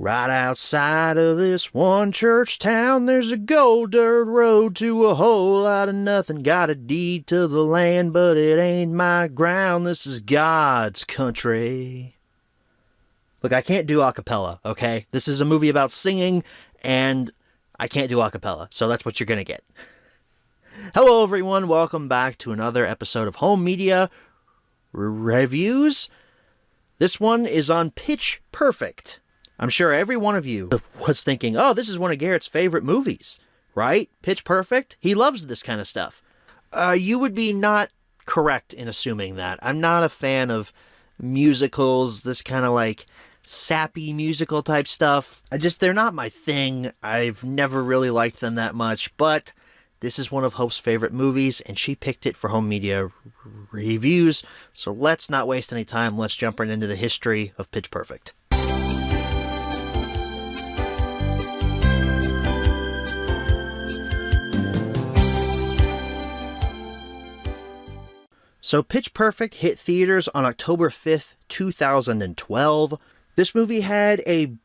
Right outside of this one church town, there's a gold dirt road to a whole lot of nothing. Got a deed to the land, but it ain't my ground. This is God's country. Look, I can't do a cappella, okay? This is a movie about singing, and I can't do a cappella, so that's what you're gonna get. Hello, everyone. Welcome back to another episode of Home Media Reviews. This one is on Pitch Perfect. I'm sure every one of you was thinking, oh, this is one of Garrett's favorite movies, right? Pitch Perfect? He loves this kind of stuff. You would be not correct in assuming that. I'm not a fan of musicals, this kind of like sappy musical type stuff. They're not my thing. I've never really liked them that much, but this is one of Hope's favorite movies, and she picked it for Home Media Reviews. So let's not waste any time. Let's jump right into the history of Pitch Perfect. So Pitch Perfect hit theaters on October 5th, 2012. This movie had a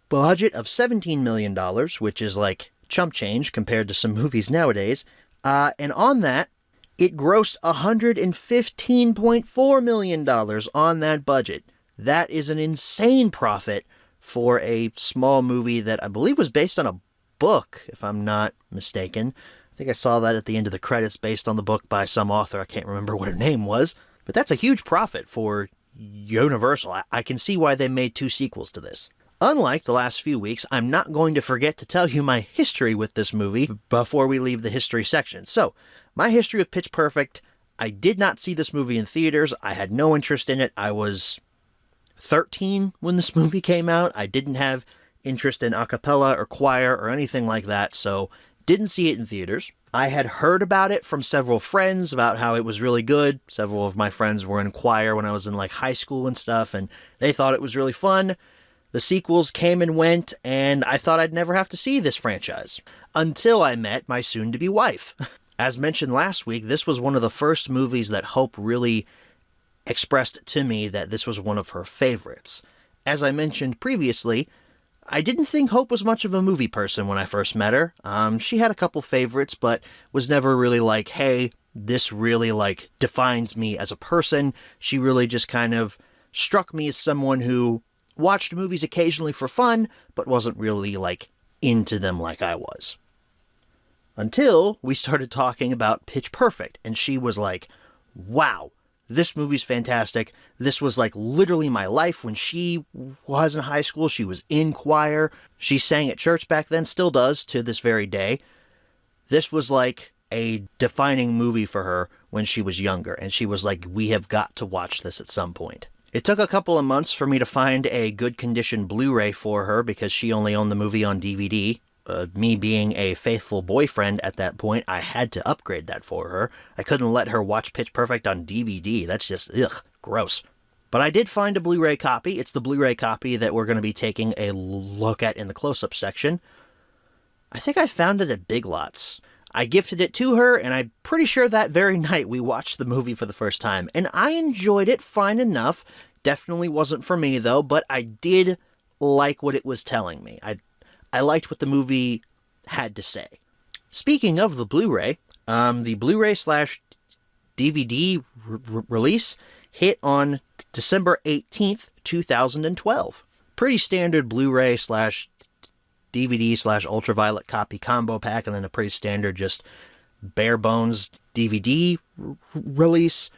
budget of $17 million, which is like chump change compared to some movies nowadays. And on that, it grossed $115.4 million on that budget. That is an insane profit for a small movie that I believe was based on a book, if I'm not mistaken. I think I saw that at the end of the credits based on the book by some author. I can't remember what her name was. But that's a huge profit for Universal. I can see why they made 2 sequels to this. Unlike the last few weeks, I'm not going to forget to tell you my history with this movie before we leave the history section. So, my history with Pitch Perfect, I did not see this movie in theaters. I had no interest in it. I was 13 when this movie came out. I didn't have interest in a cappella or choir or anything like that, so didn't see it in theaters. I had heard about it from several friends about how it was really good. Several of my friends were in choir when I was in like high school and stuff, and they thought it was really fun. The sequels came and went, and I thought I'd never have to see this franchise. Until I met my soon-to-be wife. As mentioned last week, this was one of the first movies that Hope really expressed to me that this was one of her favorites. As I mentioned previously, I didn't think Hope was much of a movie person when I first met her. She had a couple favorites, but was never really like, hey, this really like defines me as a person. She really just kind of struck me as someone who watched movies occasionally for fun, but wasn't really like into them like I was. Until we started talking about Pitch Perfect, and she was like, wow, this movie's fantastic. This was like literally my life when she was in high school. She was in choir. She sang at church back then, still does to this very day. This was like a defining movie for her when she was younger. And she was like, we have got to watch this at some point. It took a couple of months for me to find a good condition Blu-ray for her because she only owned the movie on DVD. Me being a faithful boyfriend at that point, I had to upgrade that for her. I couldn't let her watch Pitch Perfect on DVD. That's just, gross. But I did find a Blu-ray copy. It's the Blu-ray copy that we're going to be taking a look at in the close-up section. I think I found it at Big Lots. I gifted it to her, and I'm pretty sure that very night we watched the movie for the first time. And I enjoyed it fine enough. Definitely wasn't for me, though, but I did like what it was telling me. I liked what the movie had to say. Speaking of the Blu-ray, the Blu-ray/DVD release hit on December 18th, 2012. Pretty standard Blu-ray/DVD/ultraviolet copy combo pack, and then a pretty standard just bare bones DVD release.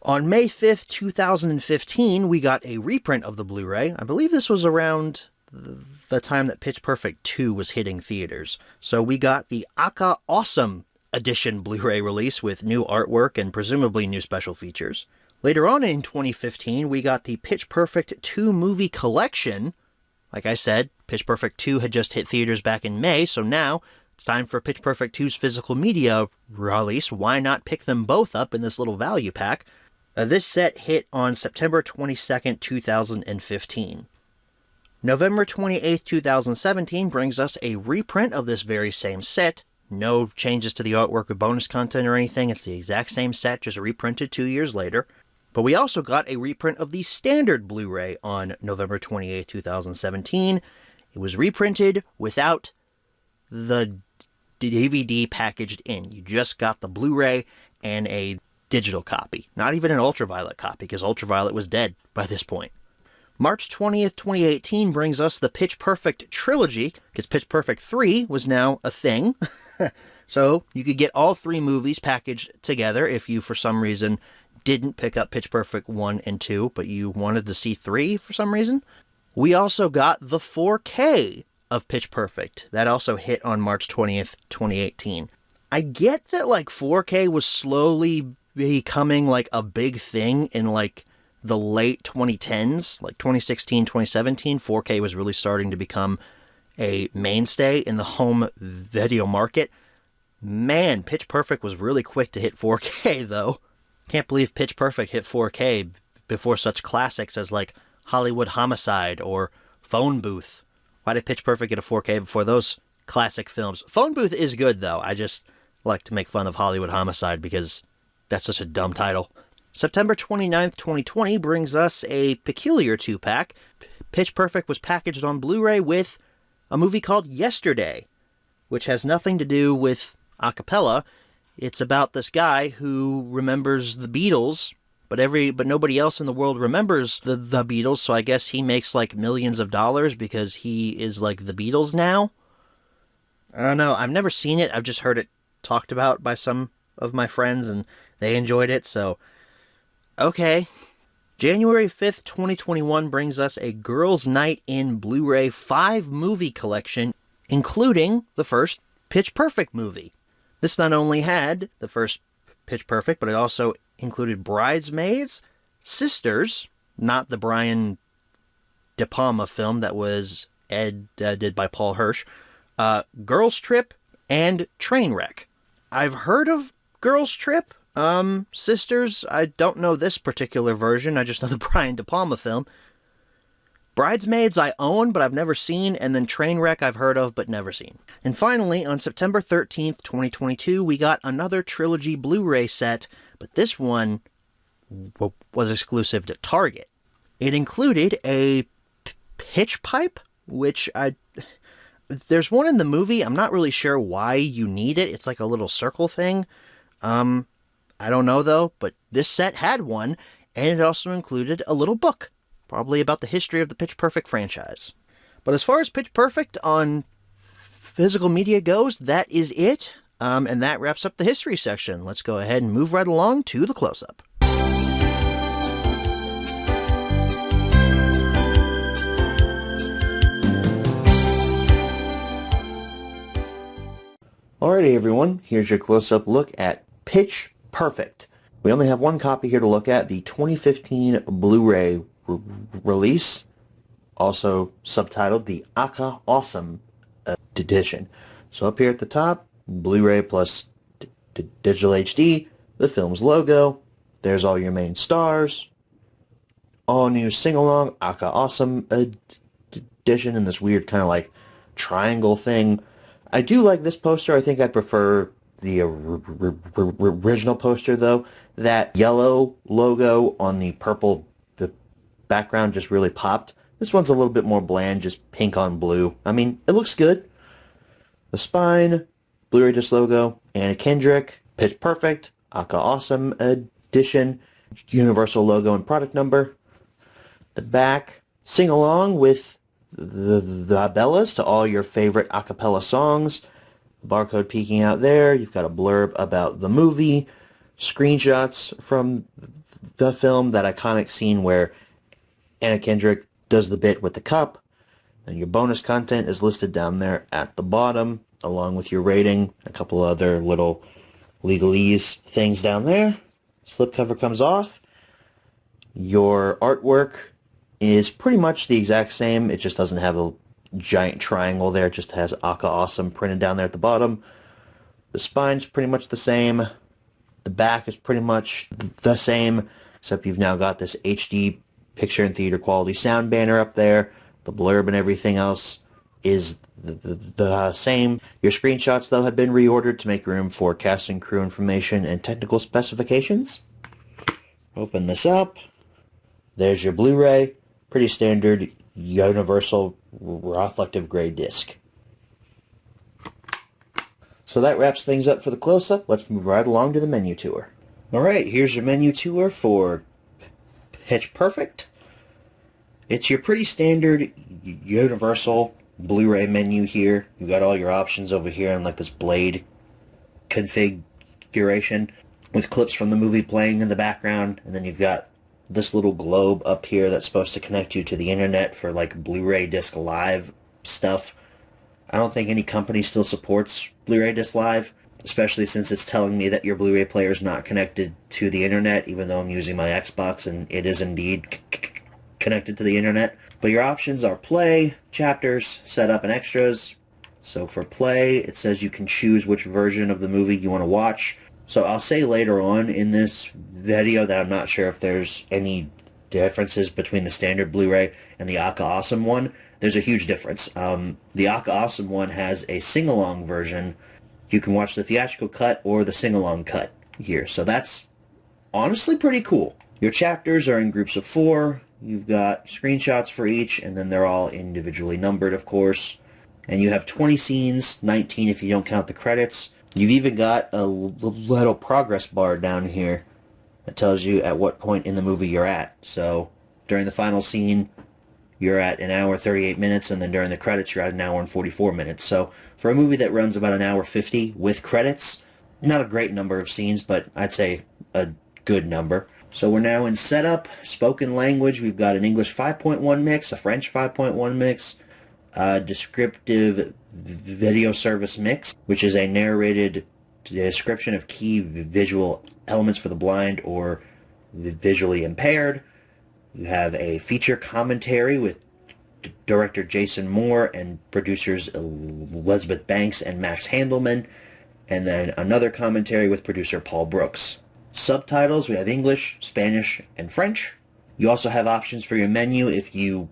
On May 5th, 2015, we got a reprint of the Blu-ray. I believe this was around the time that Pitch Perfect 2 was hitting theaters. So we got the Aka Awesome Edition Blu-ray release with new artwork and presumably new special features. Later on in 2015, we got the Pitch Perfect 2 movie collection. Like I said, Pitch Perfect 2 had just hit theaters back in May, so now it's time for Pitch Perfect 2's physical media release. Why not pick them both up in this little value pack? This set hit on September 22nd, 2015. November 28th, 2017 brings us a reprint of this very same set. No changes to the artwork or bonus content or anything. It's the exact same set, just reprinted 2 years later. But we also got a reprint of the standard Blu-ray on November 28th, 2017. It was reprinted without the DVD packaged in. You just got the Blu-ray and a digital copy. Not even an ultraviolet copy, because ultraviolet was dead by this point. March 20th, 2018 brings us the Pitch Perfect trilogy, because Pitch Perfect 3 was now a thing. So you could get all 3 movies packaged together if you, for some reason, didn't pick up Pitch Perfect 1 and 2, but you wanted to see 3 for some reason. We also got the 4K of Pitch Perfect. That also hit on March 20th, 2018. I get that, like, 4K was slowly becoming, like, a big thing in, like, the late 2010s, like 2016, 2017. 4K was really starting to become a mainstay in the home video market. Man, Pitch Perfect was really quick to hit 4K, though. Can't believe Pitch Perfect hit 4K before such classics as, like, Hollywood Homicide or Phone Booth. Why did Pitch Perfect get a 4K before those classic films? Phone Booth is good, though. I just like to make fun of Hollywood Homicide because that's such a dumb title. September 29th, 2020 brings us a peculiar 2-pack. Pitch Perfect was packaged on Blu-ray with a movie called Yesterday, which has nothing to do with a cappella. It's about this guy who remembers the Beatles, but nobody else in the world remembers the Beatles, so I guess he makes like millions of dollars because he is like the Beatles now. I don't know. I've never seen it. I've just heard it talked about by some of my friends, and they enjoyed it, so okay. January 5th, 2021 brings us a Girls' Night in Blu-ray 5-movie collection, including the first Pitch Perfect movie. This not only had the first Pitch Perfect, but it also included Bridesmaids, Sisters, not the Brian De Palma film that was did by Paul Hirsch, Girls Trip, and Trainwreck. I've heard of Girls Trip. Sisters, I don't know this particular version, I just know the Brian De Palma film. Bridesmaids I own, but I've never seen, and then Trainwreck I've heard of, but never seen. And finally, on September 13th, 2022, we got another trilogy Blu-ray set, but this one was exclusive to Target. It included a pitch pipe, which there's one in the movie, I'm not really sure why you need it, it's like a little circle thing. I don't know, though, but this set had one, and it also included a little book, probably about the history of the Pitch Perfect franchise. But as far as Pitch Perfect on physical media goes, that is it, and that wraps up the history section. Let's go ahead and move right along to the close-up. Alrighty, everyone, here's your close-up look at Pitch Perfect. We only have one copy here to look at, the 2015 Blu-ray release, also subtitled the Aka Awesome edition. So up here at the top, Blu-ray plus digital HD, the film's logo, there's all your main stars, all new sing-along, Aka Awesome edition, and this weird kind of like triangle thing. I do like this poster. I think I prefer the original poster, though. That yellow logo on the purple background just really popped. This one's a little bit more bland, just pink on blue. I mean, it looks good. The spine, Blu-ray disc logo, Anna Kendrick, Pitch Perfect, Aka Awesome edition, Universal logo and product number. The back, sing along with the Bellas to all your favorite a cappella songs. Barcode peeking out there. You've got a blurb about the movie, screenshots from the film, that iconic scene where Anna Kendrick does the bit with the cup, and your bonus content is listed down there at the bottom, along with your rating, a couple other little legalese things down there. Slipcover comes off. Your artwork is pretty much the exact same. It just doesn't have a giant triangle there. It just has Aka Awesome printed down there at the bottom. The spine's pretty much the same. The back is pretty much the same, except you've now got this HD picture and theater quality sound banner up there. The blurb and everything else is the same. Your screenshots, though, have been reordered to make room for cast and crew information and technical specifications. Open this up. There's your Blu-ray. Pretty standard universal reflective gray disc. So that wraps things up for the close-up. Let's move right along to the menu tour. Alright, here's your menu tour for Pitch Perfect. It's your pretty standard universal Blu-ray menu here. You've got all your options over here on like this blade configuration with clips from the movie playing in the background, and then you've got this little globe up here that's supposed to connect you to the internet for like Blu-ray Disc Live stuff. I don't think any company still supports Blu-ray Disc Live, especially since it's telling me that your Blu-ray player is not connected to the internet, even though I'm using my Xbox and it is indeed connected to the internet. But your options are play, chapters, setup, and extras. So for play, it says you can choose which version of the movie you want to watch. So I'll say later on in this video that I'm not sure if there's any differences between the standard Blu-ray and the Aka Awesome one. There's a huge difference. The Aka Awesome one has a sing-along version. You can watch the theatrical cut or the sing-along cut here. So that's honestly pretty cool. Your chapters are in groups of 4. You've got screenshots for each, and then they're all individually numbered, of course. And you have 20 scenes, 19 if you don't count the credits. You've even got a little progress bar down here that tells you at what point in the movie you're at. So during the final scene, you're at 1 hour 38 minutes, and then during the credits, you're at 1 hour and 44 minutes. So for a movie that runs about 1 hour 50 with credits, not a great number of scenes, but I'd say a good number. So we're now in setup, spoken language. We've got an English 5.1 mix, a French 5.1 mix, a descriptive video service mix, which is a narrated description of key visual elements for the blind or visually impaired. You have a feature commentary with director Jason Moore and producers Elizabeth Banks and Max Handelman, and then another commentary with producer Paul Brooks. Subtitles, we have English, Spanish, and French. You also have options for your menu if you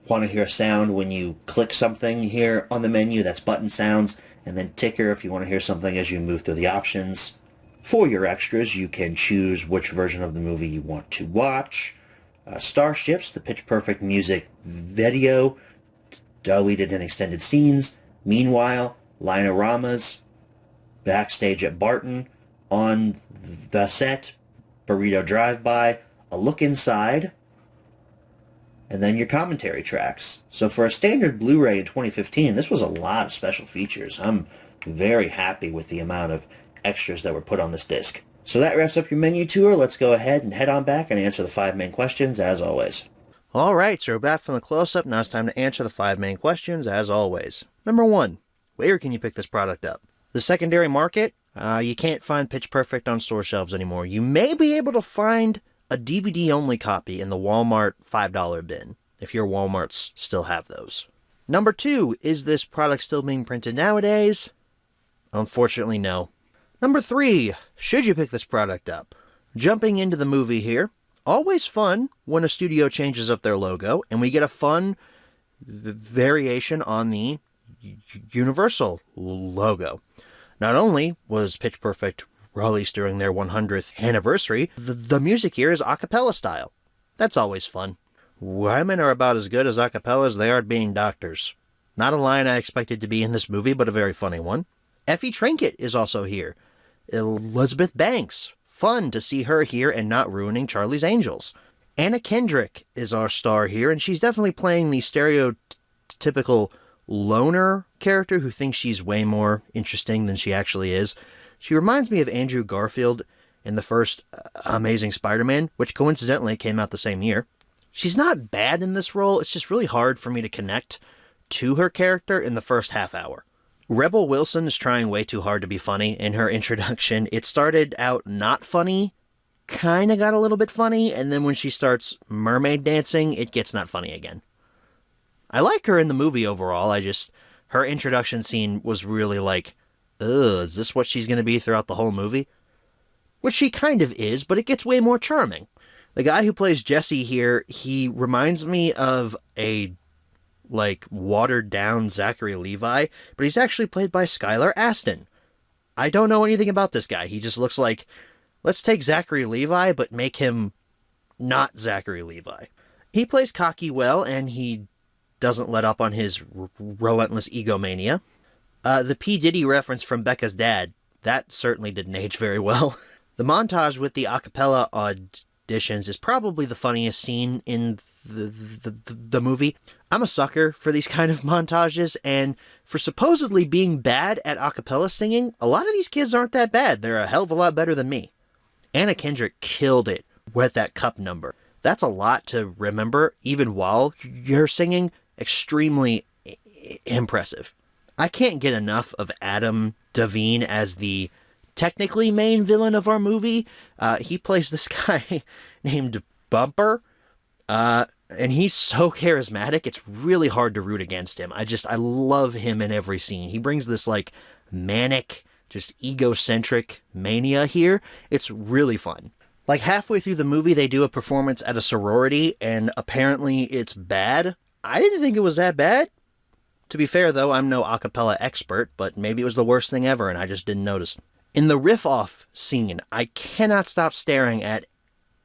want to hear a sound when you click something here on the menu. That's button sounds, and then ticker if you want to hear something as you move through the options. For your extras, you can choose which version of the movie you want to watch. Starships, the Pitch Perfect music video, deleted and extended scenes. Meanwhile, Line-O-Ramas, backstage at Barton, on the set, Burrito Drive-By, a look inside, and then your commentary tracks. So for a standard Blu-ray in 2015, this was a lot of special features. I'm very happy with the amount of extras that were put on this disc. So that wraps up your menu tour. Let's go ahead and head on back and answer the 5 main questions, as always. Alright, so we're back from the close-up. Now it's time to answer the 5 main questions, as always. Number 1, where can you pick this product up? The secondary market, you can't find Pitch Perfect on store shelves anymore. You may be able to find a DVD-only copy in the Walmart $5 bin, if your Walmarts still have those. Number 2, is this product still being printed nowadays? Unfortunately, no. Number 3, should you pick this product up? Jumping into the movie here, always fun when a studio changes up their logo, and we get a fun variation on the Universal logo. Not only was Pitch Perfect released during their 100th anniversary, the music here is a cappella style. That's always fun. Women are about as good as a cappella as they are at being doctors. Not a line I expected to be in this movie, but a very funny one. Effie Trinket is also here. Elizabeth Banks. Fun to see her here and not ruining Charlie's Angels. Anna Kendrick is our star here, and she's definitely playing the stereotypical loner character who thinks she's way more interesting than she actually is. She reminds me of Andrew Garfield in the first Amazing Spider-Man, which coincidentally came out the same year. She's not bad in this role, it's just really hard for me to connect to her character in the first half hour. Rebel Wilson is trying way too hard to be funny in her introduction. It started out not funny, kind of got a little bit funny, and then when she starts mermaid dancing, it gets not funny again. I like her in the movie overall, her introduction scene was really like, ugh, is this what she's going to be throughout the whole movie? Which she kind of is, but it gets way more charming. The guy who plays Jesse here, he reminds me of a watered down Zachary Levi, but he's actually played by Skylar Astin. I don't know anything about this guy. He just looks like, let's take Zachary Levi, but make him not Zachary Levi. He plays cocky well, and he doesn't let up on his relentless egomania. The P. Diddy reference from Becca's dad, that certainly didn't age very well. The montage with the a cappella auditions is probably the funniest scene in the movie. I'm a sucker for these kind of montages, and for supposedly being bad at a cappella singing, a lot of these kids aren't that bad. They're a hell of a lot better than me. Anna Kendrick killed it with that cup number. That's a lot to remember, even while you're singing. Extremely impressive. I can't get enough of Adam Devine as the technically main villain of our movie. He plays this guy named Bumper, and he's so charismatic, it's really hard to root against him. I love him in every scene. He brings this, like, manic, just egocentric mania here. It's really fun. Like, halfway through the movie, they do a performance at a sorority, and apparently it's bad. I didn't think it was that bad. To be fair, though, I'm no a cappella expert, but maybe it was the worst thing ever, and I just didn't notice. In the riff-off scene, I cannot stop staring at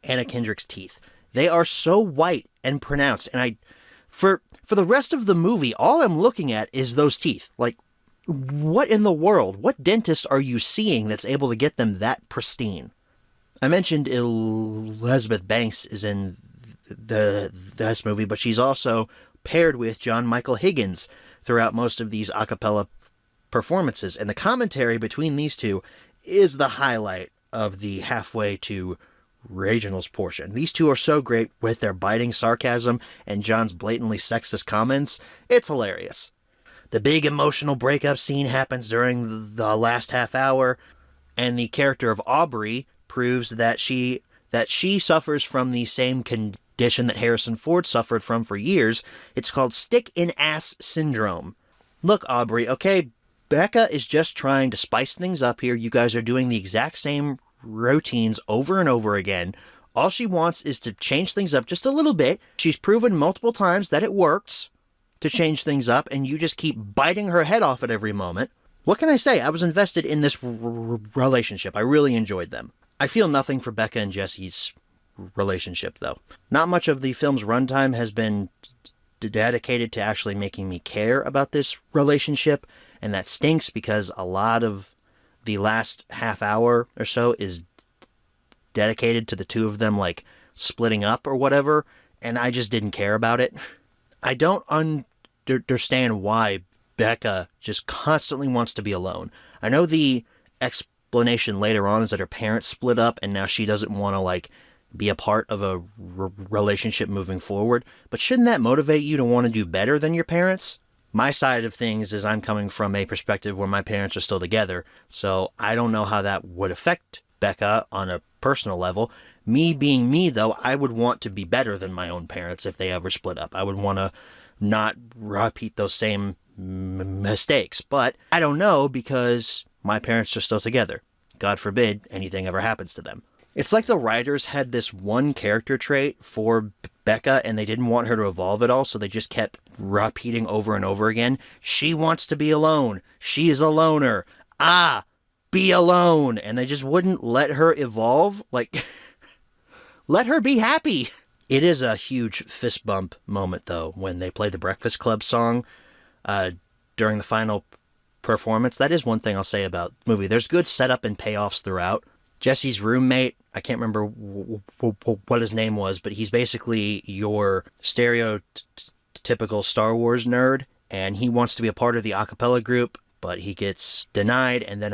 Anna Kendrick's teeth. They are so white and pronounced, and for the rest of the movie, all I'm looking at is those teeth. Like, what in the world? What dentist are you seeing that's able to get them that pristine? I mentioned Elizabeth Banks is in this movie, but she's also paired with John Michael Higgins throughout most of these a cappella performances, and the commentary between these two is the highlight of the halfway to regionals portion. These two are so great with their biting sarcasm and John's blatantly sexist comments. It's hilarious. The big emotional breakup scene happens during the last half hour, and the character of Aubrey proves that she suffers from the same condition that Harrison Ford suffered from for years. It's called stick-in-ass syndrome. Look, Aubrey, okay, Becca is just trying to spice things up here. You guys are doing the exact same routines over and over again. All she wants is to change things up just a little bit. She's proven multiple times that it works to change things up, and you just keep biting her head off at every moment. What can I say? I was invested in this relationship. I really enjoyed them. I feel nothing for Becca and Jesse's relationship, though. Not much of the film's runtime has been dedicated to actually making me care about this relationship, and that stinks because a lot of the last half hour or so is dedicated to the two of them, like, splitting up or whatever, and I just didn't care about it. I don't understand why Becca just constantly wants to be alone. I know the explanation later on is that her parents split up and now she doesn't want to, like, be a part of a relationship moving forward, but shouldn't that motivate you to want to do better than your parents? My side of things is I'm coming from a perspective where my parents are still together, so I don't know how that would affect Becca on a personal level. Me being me, though, I would want to be better than my own parents if they ever split up. I would want to not repeat those same mistakes, but I don't know because my parents are still together. God forbid anything ever happens to them. It's like the writers had this one character trait for Becca and they didn't want her to evolve at all, so they just kept repeating over and over again. She wants to be alone. She is a loner. Be alone. And they just wouldn't let her evolve. Like, let her be happy. It is a huge fist bump moment, though, when they play the Breakfast Club song during the final performance. That is one thing I'll say about the movie. There's good setup and payoffs throughout. Jesse's roommate, I can't remember what his name was, but he's basically your stereotypical Star Wars nerd, and he wants to be a part of the a cappella group, but he gets denied, and then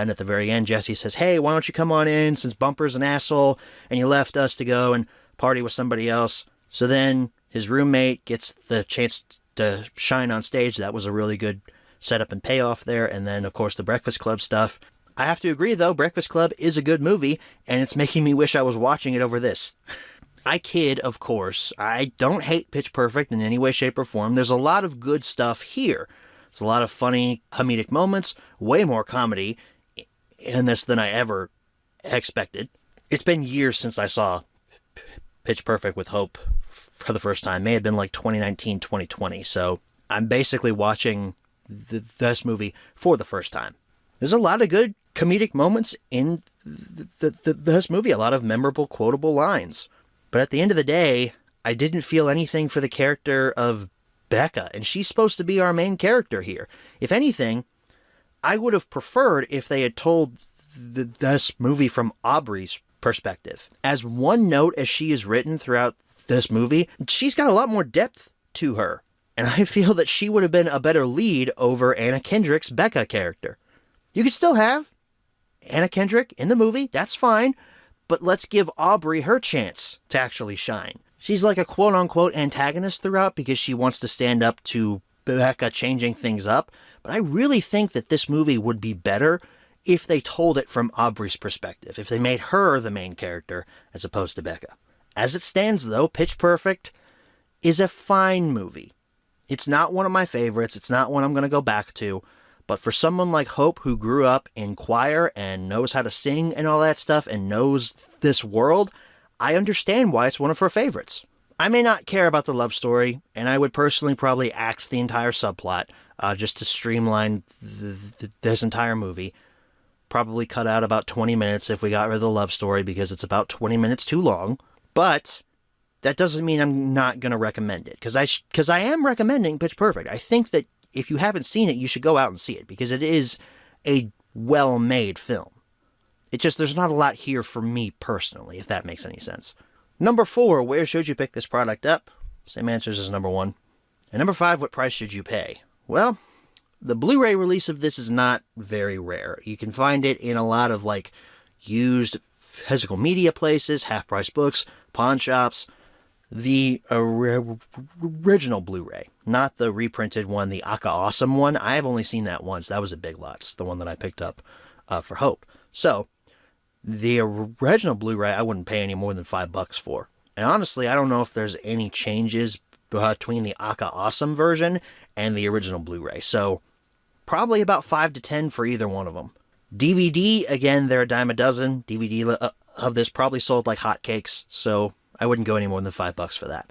at the very end, Jesse says, hey, why don't you come on in, since Bumper's an asshole, and you left us to go and party with somebody else. So then his roommate gets the chance to shine on stage. That was a really good setup and payoff there, and then, of course, the Breakfast Club stuff. I have to agree, though, Breakfast Club is a good movie, and it's making me wish I was watching it over this. I kid, of course. I don't hate Pitch Perfect in any way, shape, or form. There's a lot of good stuff here. There's a lot of funny comedic moments, way more comedy in this than I ever expected. It's been years since I saw Pitch Perfect with Hope for the first time. May have been like 2019, 2020, so I'm basically watching this movie for the first time. There's a lot of good comedic moments in this movie, a lot of memorable, quotable lines. But at the end of the day, I didn't feel anything for the character of Becca, and she's supposed to be our main character here. If anything, I would have preferred if they had told this movie from Aubrey's perspective. As one note as she is written throughout this movie, she's got a lot more depth to her. And I feel that she would have been a better lead over Anna Kendrick's Becca character. You could still have Anna Kendrick in the movie, that's fine, but let's give Aubrey her chance to actually shine. She's like a quote-unquote antagonist throughout because she wants to stand up to Becca changing things up, but I really think that this movie would be better if they told it from Aubrey's perspective, if they made her the main character as opposed to Becca. As it stands, though, Pitch Perfect is a fine movie. It's not one of my favorites, it's not one I'm going to go back to, but for someone like Hope who grew up in choir and knows how to sing and all that stuff and knows this world, I understand why it's one of her favorites. I may not care about the love story, and I would personally probably axe the entire subplot just to streamline this entire movie. Probably cut out about 20 minutes if we got rid of the love story because it's about 20 minutes too long. But that doesn't mean I'm not going to recommend it because I am recommending Pitch Perfect. I think that if you haven't seen it, you should go out and see it because it is a well-made film. There's not a lot here for me personally, if that makes any sense. Number 4, where should you pick this product up? Same answers as number 1. And number 5, what price should you pay? Well, the Blu-ray release of this is not very rare. You can find it in a lot of used physical media places, half-price books, pawn shops. The original Blu-ray, not the reprinted one, the Aka Awesome one. I have only seen that once. That was at Big Lots, the one that I picked up for Hope. So, the original Blu-ray I wouldn't pay any more than $5 for. And honestly, I don't know if there's any changes between the Aka Awesome version and the original Blu-ray. So, probably about $5 to $10 for either one of them. DVD, again, they're a dime a dozen. DVD of this probably sold like hotcakes, so I wouldn't go any more than $5 for that.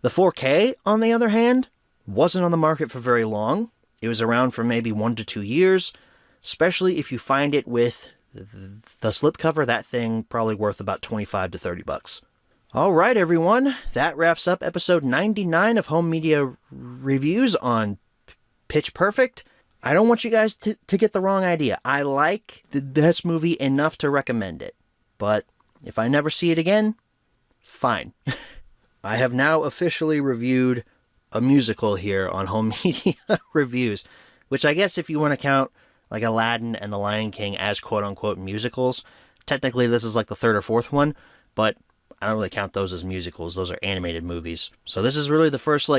The 4K, on the other hand, wasn't on the market for very long. It was around for maybe 1 to 2 years, especially if you find it with the slipcover. That thing probably worth about $25 to $30. All right, everyone, that wraps up episode 99 of Home Media Reviews on Pitch Perfect. I don't want you guys to get the wrong idea. I like this movie enough to recommend it, but if I never see it again, fine. I have now officially reviewed a musical here on Home Media Reviews, which I guess if you want to count like Aladdin and The Lion King as quote-unquote musicals, technically this is like the 3rd or 4th one, but I don't really count those as musicals. Those are animated movies. So this is really the first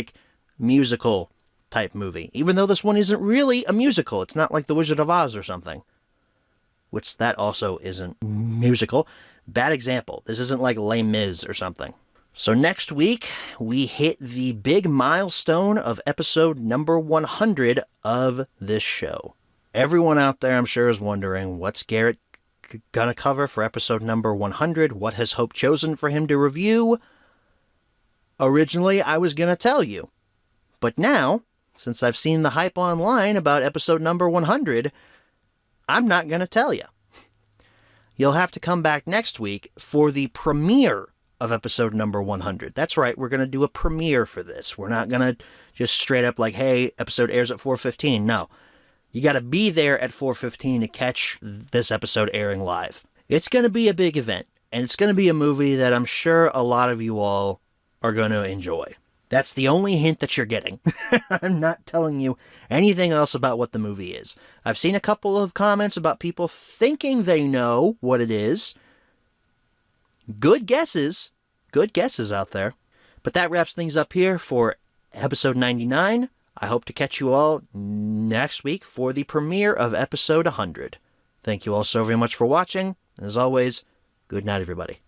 musical type movie, even though this one isn't really a musical. It's not like The Wizard of Oz or something, which that also isn't musical. Bad example. This isn't like Les Mis or something. So next week, we hit the big milestone of episode number 100 of this show. Everyone out there, I'm sure, is wondering, what's Garrett gonna cover for episode number 100? What has Hope chosen for him to review? Originally, I was gonna tell you. But now, since I've seen the hype online about episode number 100, I'm not gonna tell you. You'll have to come back next week for the premiere of episode number 100. That's right, we're going to do a premiere for this. We're not going to just straight up hey, episode airs at 4:15. No, you got to be there at 4:15 to catch this episode airing live. It's going to be a big event, and it's going to be a movie that I'm sure a lot of you all are going to enjoy. That's the only hint that you're getting. I'm not telling you anything else about what the movie is. I've seen a couple of comments about people thinking they know what it is. Good guesses out there. But that wraps things up here for episode 99. I hope to catch you all next week for the premiere of episode 100. Thank you all so very much for watching. And as always, good night, everybody.